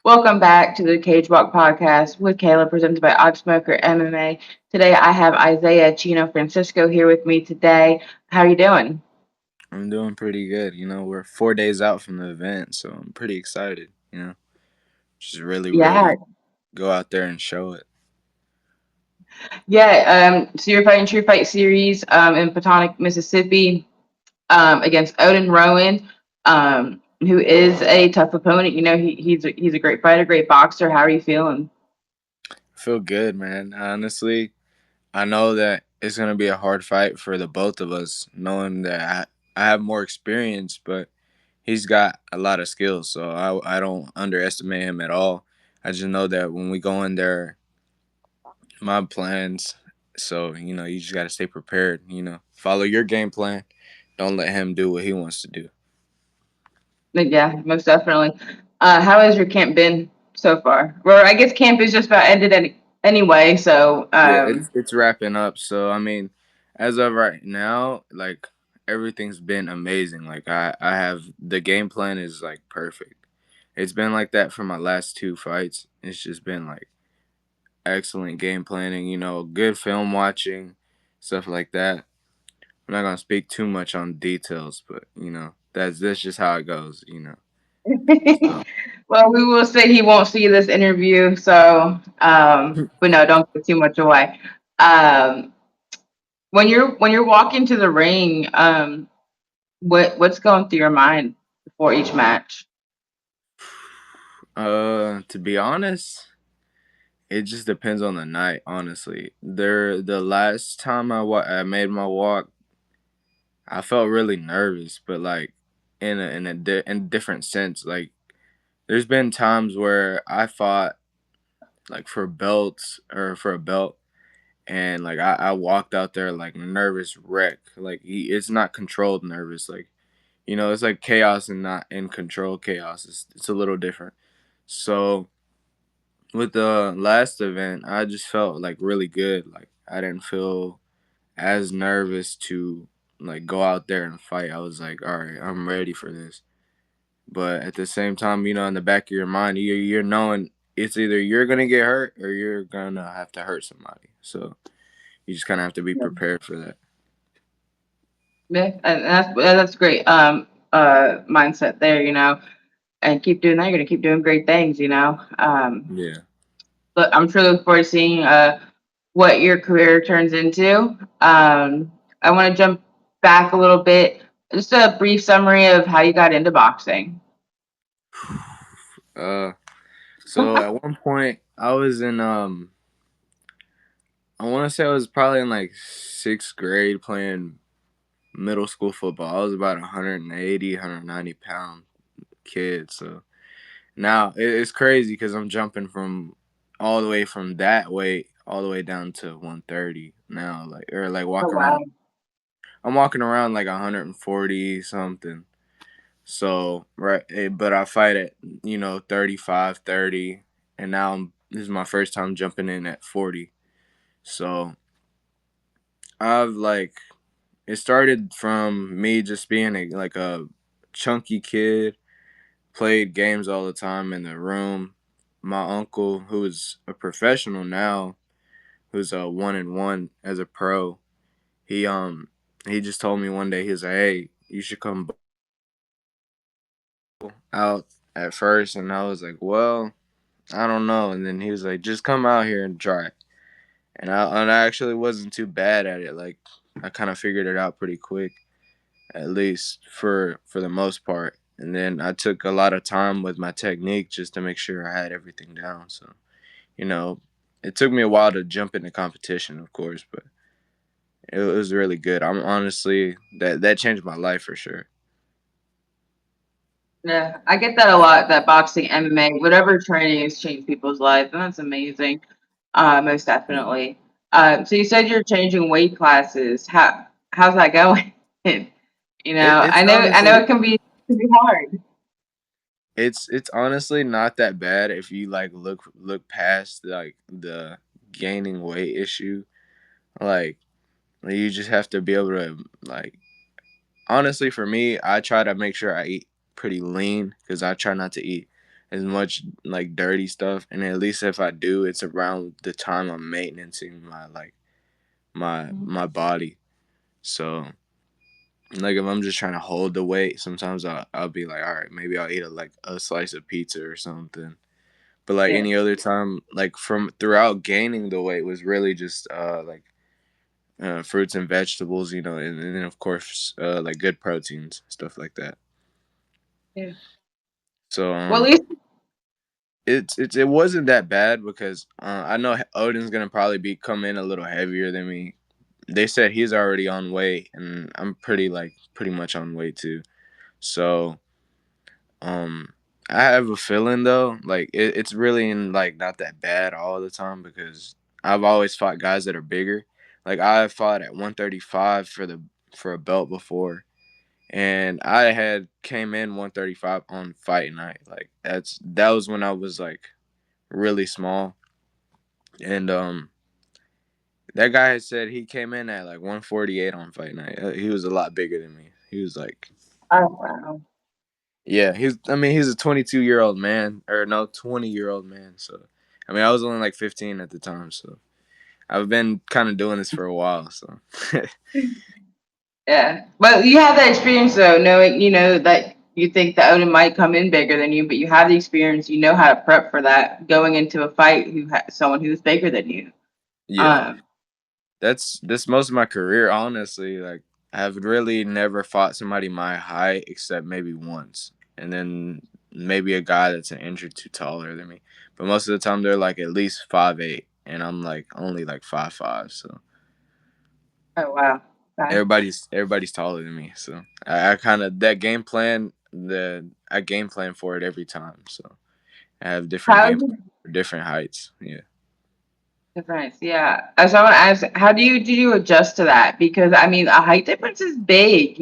Welcome back to the Cage Walk podcast with Kayla, presented by OddSmoker MMA. Today I have Isaiah Chino Francisco here with me today. How are you doing? I'm doing pretty good. We're 4 days out from the event, so I'm pretty excited. Just really ready Yeah, to go out there and show it. yeah. So you're fighting True Fight Series in Potomac, Mississippi, against Odin Rowan, who is a tough opponent. You know, he's a great fighter, great boxer. How are you feeling? I feel good, man. Honestly, I know that it's gonna be a hard fight for the both of us, knowing that I have more experience, but he's got a lot of skills, so I don't underestimate him at all. I just know that when we go in there, my plans. So you just gotta stay prepared. Follow your game plan. Don't let him do what he wants to do. Yeah, most definitely. How has your camp been so far? Well, I guess camp is just about ended anyway. So, Yeah, it's wrapping up. So I mean, as of right now, like everything's been amazing. Like I have the game plan is like perfect. It's been like that for my last two fights. It's just been like excellent game planning. Good film watching, stuff like that. I'm not gonna speak too much on details, but that's just how it goes. So well, we will say he won't see this interview. So, but no, don't give too much away. Um, when you're walking to the ring, what's going through your mind before each match? to be honest. It just depends on the night, honestly. The last time I made my walk, I felt really nervous, but like in a different sense. Like there's been times where I fought like for belts or for a belt, and like I walked out there like nervous wreck. Like it's not controlled nervous. Like it's like chaos and not in control chaos. It's a little different. So with the last event, I just felt like really good. Like I didn't feel as nervous to like go out there and fight. I was like, all right, I'm ready for this. But at the same time, in the back of your mind, you're knowing it's either you're gonna get hurt or you're gonna have to hurt somebody. So you just kind of have to be prepared for that. Yeah, and that's great. Mindset there, you know, and keep doing that. You're gonna keep doing great things, you know. Yeah. But I'm sure looking forward to seeing what your career turns into. I want to jump back a little bit. Just a brief summary of how you got into boxing. Uh. So at one point, I was in I want to say I was probably in like sixth grade playing middle school football. I was about 180, 190 pound kid. So now it's crazy because I'm jumping from all the way from that weight all the way down to 130 now, like or like Oh walking wow! around. I'm walking around like 140 something. So right, but I fight at 35, 30, and now this is my first time jumping in at 40. So I've like it started from me just being like a chunky kid, played games all the time in the room. My uncle, who is a professional now, who's a 1-1 as a pro, he he just told me one day, he was like, "Hey, you should come out at first," and I was like, "Well, I don't know." And then he was like, "Just come out here and try." And I actually wasn't too bad at it. Like I kind of figured it out pretty quick, at least for the most part. And then I took a lot of time with my technique just to make sure I had everything down. So you know, it took me a while to jump into competition, of course, but it was really good. I'm honestly that changed my life for sure. Yeah, I get that a lot. That boxing, MMA, whatever training has changed people's lives, and that's amazing. Most Yeah. definitely. So you said you're changing weight classes. How's that going? You It, know, it's I know honestly it can be hard. it's honestly not that bad if you like look past like the gaining weight issue. Like you just have to be able to like honestly for me, I try to make sure I eat pretty lean because I try not to eat as much like dirty stuff, and at least if I do, it's around the time I'm maintaining my like my body. So like if I'm just trying to hold the weight, sometimes I'll be like, all right, maybe I'll eat like a slice of pizza or something. But like Yeah. any other time, like from throughout gaining the weight was really just like fruits and vegetables, and then of course like good proteins, stuff like that. Yeah. So Well, at least it wasn't that bad because I know Odin's gonna probably be come in a little heavier than me. They said he's already on weight, and I'm pretty much on weight too. So um, I have a feeling though, like it's really like not that bad all the time because I've always fought guys that are bigger. Like I fought at 135 for a belt before, and I had came in 135 on fight night. Like that was when I was like really small, and that guy had said he came in at like 148 on fight night. He was a lot bigger than me. He was like, oh wow. yeah, he's a 22-year-old man, or no, 20-year-old man. So, I mean, I was only like 15 at the time. So, I've been kind of doing this for a while. So, Yeah, but you have that experience though, knowing that you think the Odin might come in bigger than you, but you have the experience. You know how to prep for that going into a fight. Someone who's bigger than you. yeah, Um. that's most of my career, honestly. Like, I've really never fought somebody my height except maybe once, and then maybe a guy that's an inch or two taller than me. But most of the time, they're like at least 5'8", and I'm like only like 5'5". So Oh wow. Okay. everybody's taller than me. So I kind of that game plan the I game plan for it every time. So I have different How game do plans for different heights. Yeah. difference? Yeah. So I want to ask, how do you adjust to that? Because I mean, a height difference is big.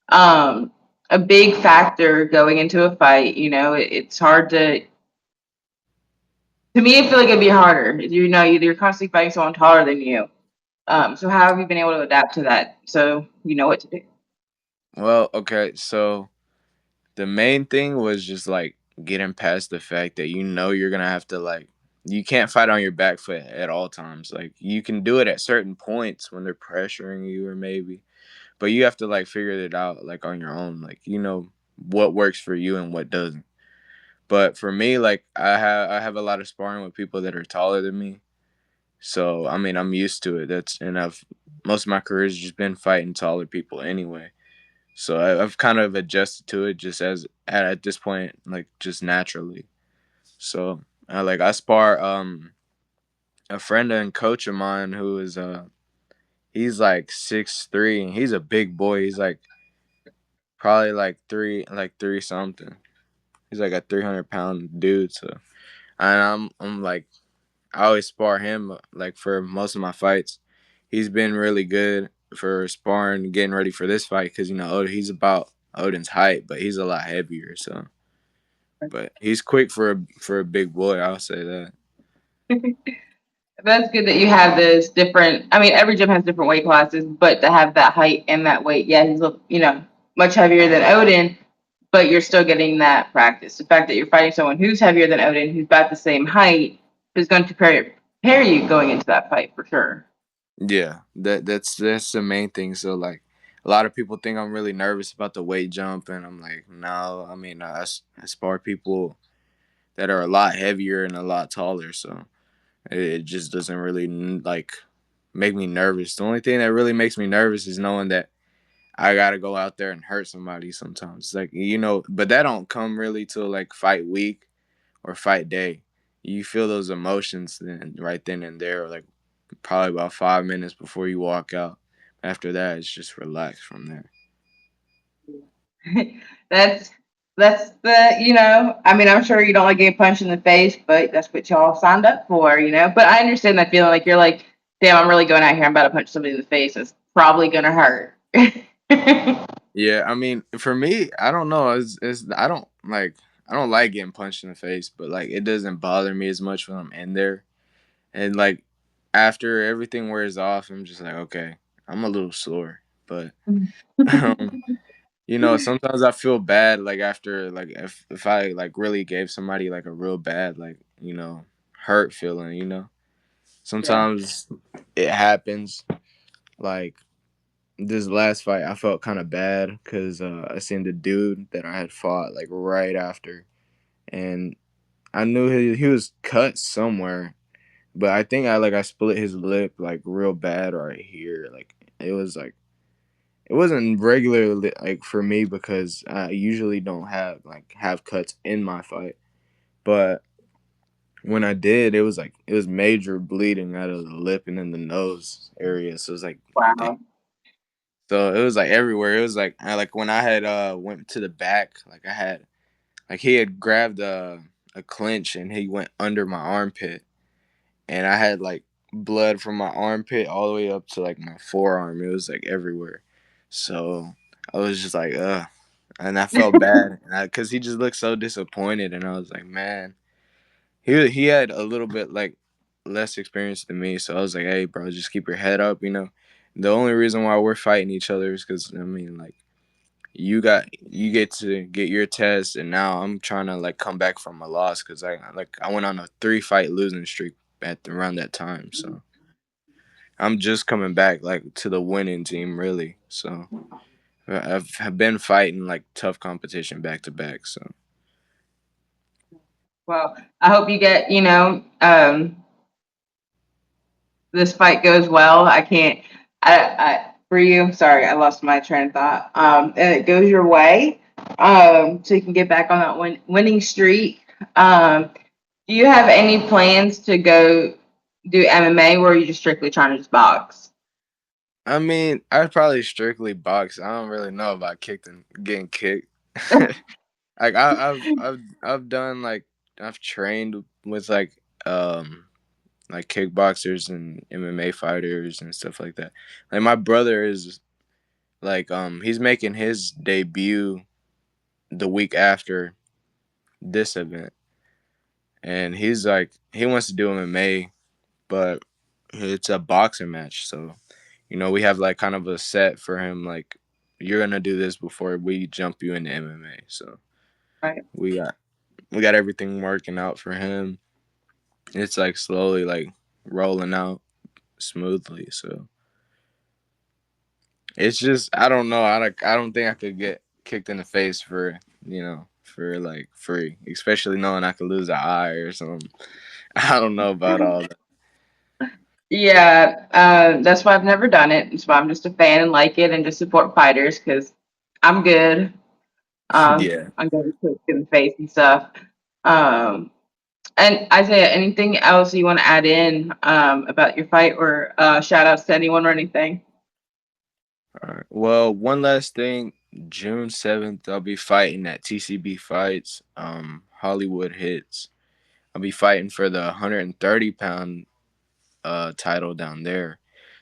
Um, a big factor going into a fight. It's hard to. To me, I feel like it'd be harder. You're constantly fighting someone taller than you. So how have you been able to adapt to that? So you know what to do. Well, okay. So the main thing was just like getting past the fact that you're gonna have to like you can't fight on your back foot at all times. Like you can do it at certain points when they're pressuring you or maybe, but you have to like figure it out like on your own. Like what works for you and what doesn't. But for me, like I have a lot of sparring with people that are taller than me. So I mean I'm used to it. I've most of my career has just been fighting taller people anyway. So I've kind of adjusted to it just as at this point, like just naturally. So I spar a friend and coach of mine who is he's like 6'3" and he's a big boy. He's like probably like three something. He's like a 300-pound dude. So and I'm like I always spar him like for most of my fights. He's been really good for sparring, getting ready for this fight because he's about Odin's height, but he's a lot heavier. So, but he's quick for a big boy. I'll say that. That's good that you have this different. I mean, every gym has different weight classes, but to have that height and that weight, yeah, he's much heavier than Odin, but you're still getting that practice. The fact that you're fighting someone who's heavier than Odin, who's about the same height, is going to prepare you going into that fight for sure. Yeah, that's the main thing. So like, a lot of people think I'm really nervous about the weight jump, and I'm like, no. I mean, I spar people that are a lot heavier and a lot taller, so it just doesn't really like make me nervous. The only thing that really makes me nervous is knowing that I gotta go out there and hurt somebody sometimes. Like but that don't come really till like fight week or fight day. You feel those emotions then right then and there, like probably about 5 minutes before you walk out. After that, it's just relax from there. that's that's I mean, I'm sure you don't like getting punched in the face, but that's what y'all signed up for. But I understand that feeling like you're like, damn, I'm really going out here, I'm about to punch somebody in the face. It's probably gonna hurt. Yeah, I mean, for me, I don't know. It's I don't like getting punched in the face, but like it doesn't bother me as much when I'm in there. And like after everything wears off, I'm just like, okay, I'm a little sore, but um, sometimes I feel bad like after like if I like really gave somebody like a real bad like hurt feeling. Yeah. Sometimes it happens. Like this last fight, I felt kind of bad because I seen the dude that I had fought like right after, and I knew he was cut somewhere, but I think I split his lip like real bad right here. Like it was like it wasn't regularly like for me because I usually don't have cuts in my fight, but when I did, it was major bleeding out of the lip and in the nose area. So it was like, damn. Wow. So it was like everywhere. It was like like when I had went to the back, like I had like he had grabbed a clinch and he went under my armpit, and I had like blood from my armpit all the way up to like my forearm. It was like everywhere. So I was just like, ugh, and I felt bad, because he just looked so disappointed, and I was like, man, he had a little bit like less experience than me, so I was like, hey, bro, just keep your head up. The only reason why we're fighting each other is because I mean, like you get to get your test, and now I'm trying to like come back from a loss because I went on a 3 fight losing streak around that time, so I'm just coming back like to the winning team really. So I've been fighting like tough competition back to back. So Well, I hope you get, this fight goes well. I can't, for you, sorry, I lost my train of thought. And it goes your way, so you can get back on that winning streak. Do you have any plans to go do MMA, or are you just strictly trying to just box? I mean, I'd probably strictly box. I don't really know about kicked and getting kicked. Like I've done like I've trained with like kickboxers and MMA fighters and stuff like that. Like my brother is like he's making his debut the week after this event, and he's like he wants to do MMA, but it's a boxing match. So we have like kind of a set for him, like you're gonna do this before we jump you into MMA. So Right. we got we got everything working out for him. It's like slowly like rolling out smoothly. So it's just I don't know. I don't think I could get kicked in the face for like free, especially knowing I could lose an eye or something. I don't know about all that. Yeah, that's why I've never done it. That's why I'm just a fan and like it and just support fighters because I'm good. Yeah. I'm getting kicked in the face and stuff. Um, and Isaiah, anything else you want to add in about your fight, or shout outs to anyone or anything? All right. Well, one last thing. June 7th, I'll be fighting at TCB Fights. Hollywood Hits. I'll be fighting for the 130-pound title down there.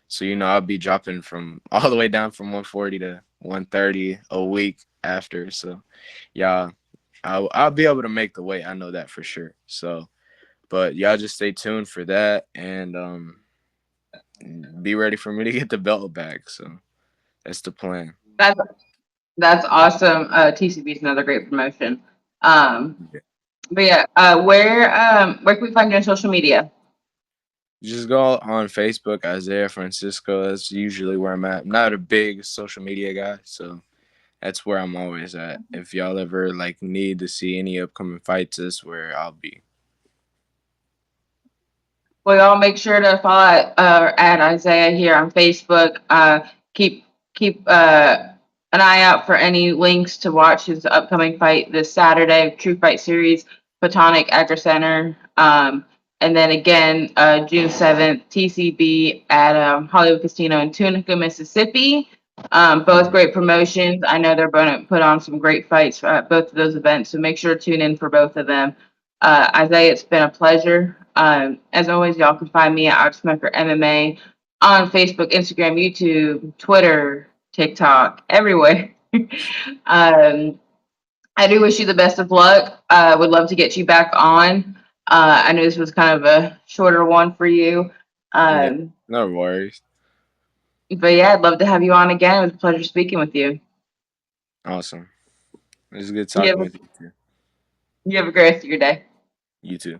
So I'll be dropping from all the way down from 140 to 130 a week after. So yeah, I'll be able to make the weight. I know that for sure. So, but y'all just stay tuned for that, and be ready for me to get the belt back. So that's the plan. That's that's awesome. TCB is another great promotion. Um, Yeah. but yeah, where can we find you on social media? Just go on Facebook, Isaiah Francisco. That's usually where I'm at. I'm not a big social media guy, so that's where I'm always at. If y'all ever like need to see any upcoming fights, that's where I'll be. Well, y'all make sure to follow at Isaiah here on Facebook. Keep keep an eye out for any links to watch his upcoming fight this Saturday, True Fight Series, Platonic Agri Center. And then again, June 7th, TCB at Hollywood Casino in Tunica, Mississippi. Both Mhm. great promotions. I know they're going to put on some great fights at both of those events, so make sure to tune in for both of them. Isaiah, it's been a pleasure. As always, y'all can find me at OddSmoker MMA on Facebook, Instagram, YouTube, Twitter, TikTok, everywhere. um, I do wish you the best of luck. Would love to get you back on. I know this was kind of a shorter one for you. Yeah, Um, no worries. but yeah, I'd love to have you on again. It was a pleasure speaking with you. Awesome. It's good You talking have a, with you too. you have a great rest of your day. You too.